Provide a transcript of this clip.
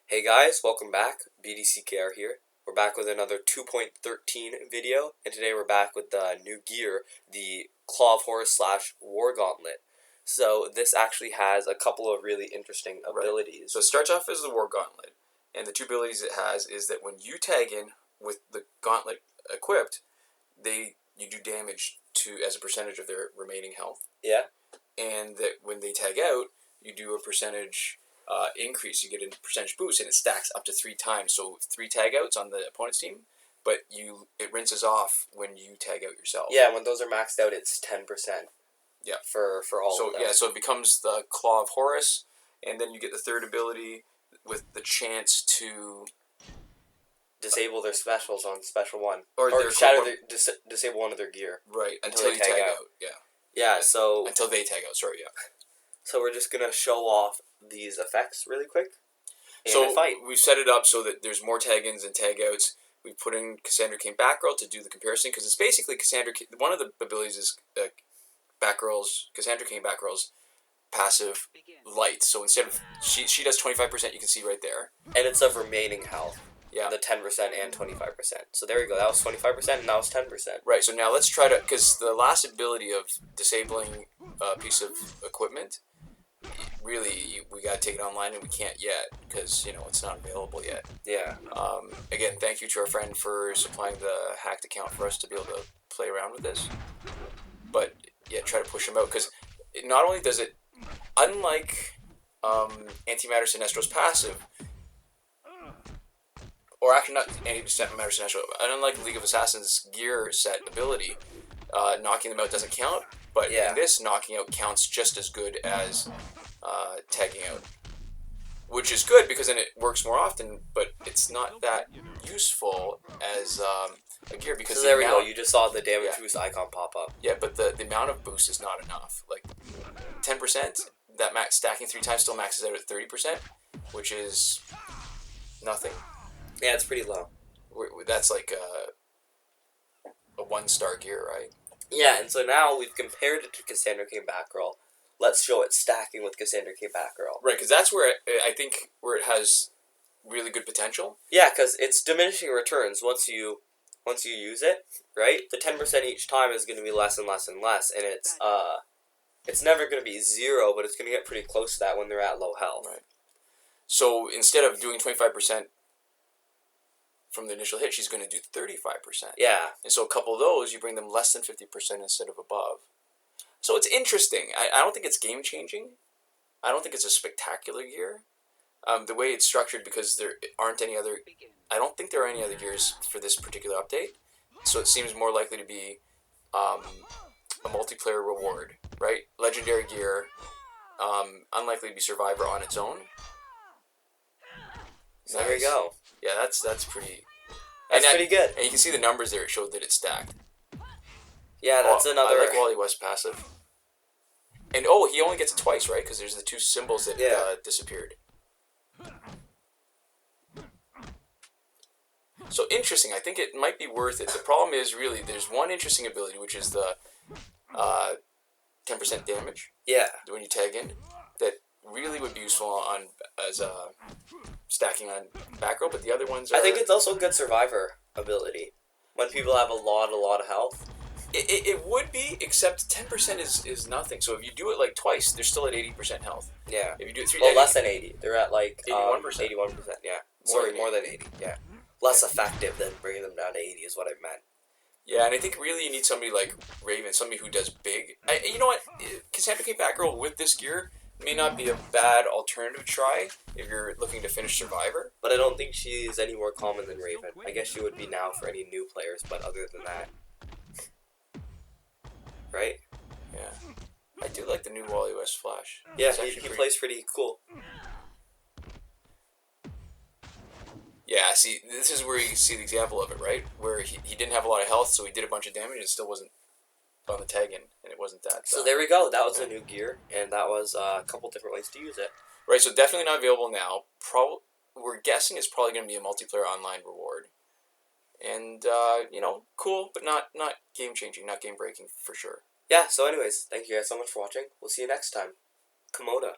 Hey guys, welcome back. BDCKR here. We're back with another 2.13 video, and today we're back with the new gear, the Claw of Horus / War Gauntlet. So this actually has a couple of really interesting abilities. So it starts off as the War Gauntlet, and the two abilities it has is that when you tag in with the Gauntlet equipped, you do damage as a percentage of their remaining health. Yeah. And that when they tag out, you do a percentage increase. You get a percentage boost, and it stacks up to 3 times. So 3 tag outs on the opponent's team, but it rinses off when you tag out yourself. Yeah, when those are maxed out, it's 10%. Yeah. For all of them. So it becomes the Claw of Horus, and then you get the third ability with the chance to disable their specials on special one, or disable one of their gear. Right, until you tag out. Yeah. Yeah, so until they tag out. Sorry, yeah. So we're just gonna show off these effects really quick. So we've set it up so that there's more tag-ins and tag-outs. We put in Cassandra King Batgirl to do the comparison, because it's basically one of the abilities is Cassandra King Batgirl's passive light. So instead of she does 25%, you can see right there, and it's of remaining health. Yeah, the 10% and 25%. So there you go. That was 25%, and now it's 10%. Right. So now let's try to, because the last ability of disabling a piece of equipment, really we got to take it online, and we can't yet because it's not available yet. Yeah. Again, thank you to our friend for supplying the hacked account for us to be able to play around with this. But yeah, try to push them out, because not only does it, unlike Antimatter Sinestro's passive, or actually not Antimatter Sinestro, unlike League of Assassins' gear set ability, knocking them out doesn't count. But in this, knocking out counts just as good as tagging out, which is good because then it works more often. But it's not that useful as a gear, because so there we go. You just saw the damage boost icon pop up. Yeah, but the amount of boost is not enough. Like 10%, that max stacking 3 times still maxes out at 30%, which is nothing. Yeah, it's pretty low. That's like a 1-star gear, right? Yeah, and so now we've compared it to Cassandra King Batgirl. Let's show it stacking with Cassandra King Batgirl. Right, because that's where I think it has really good potential. Yeah, because it's diminishing returns once you use it, right? The 10% each time is going to be less and less and less, and it's never going to be 0, but it's going to get pretty close to that when they're at low health. Right. So instead of doing 25% from the initial hit, she's going to do 35%. Yeah. And so a couple of those, you bring them less than 50% instead of above. So it's interesting. I don't think it's game-changing. I don't think it's a spectacular gear. The way it's structured, because there aren't any other... I don't think there are any other gears for this particular update. So it seems more likely to be a multiplayer reward, right? Legendary gear, unlikely to be Survivor on its own. So there you go. Yeah, that's pretty... That's pretty good. And you can see the numbers there. It showed that it's stacked. Yeah, that's another... I like Wally West passive. And, he only gets it twice, right? Because there's the 2 symbols that disappeared. So, interesting. I think it might be worth it. The problem is, really, there's one interesting ability, which is the 10% damage. Yeah. When you tag in. That really would be useful as stacking on Batgirl, but the other ones are... I think it's also a good Survivor ability. When people have a lot of health. It would be, except 10% is nothing. So if you do it like twice, they're still at 80% health. Yeah. If you do it 3 times... less than 80. They're at like... 81%. 81%, yeah. More than 80, yeah. Less effective than bringing them down to 80 is what I meant. Yeah, and I think really you need somebody like Raven, somebody who does big. You know what? Cassandra King Batgirl with this gear may not be a bad alternative try if you're looking to finish Survivor. But I don't think she's any more common than Raven. I guess she would be now for any new players, but other than that... Right? Yeah. I do like the new Wally West Flash. Yeah, he plays pretty cool. Yeah, see, this is where you see the example of it, right? Where he didn't have a lot of health, so he did a bunch of damage, and it still wasn't on the tag-in, and it wasn't that. So there we go. That was a new gear, and that was a couple different ways to use it. Right, so definitely not available now. We're guessing it's probably going to be a multiplayer online reward. And, cool, but not game-changing, not game-breaking for sure. Yeah, so anyways, thank you guys so much for watching. We'll see you next time. Komoda.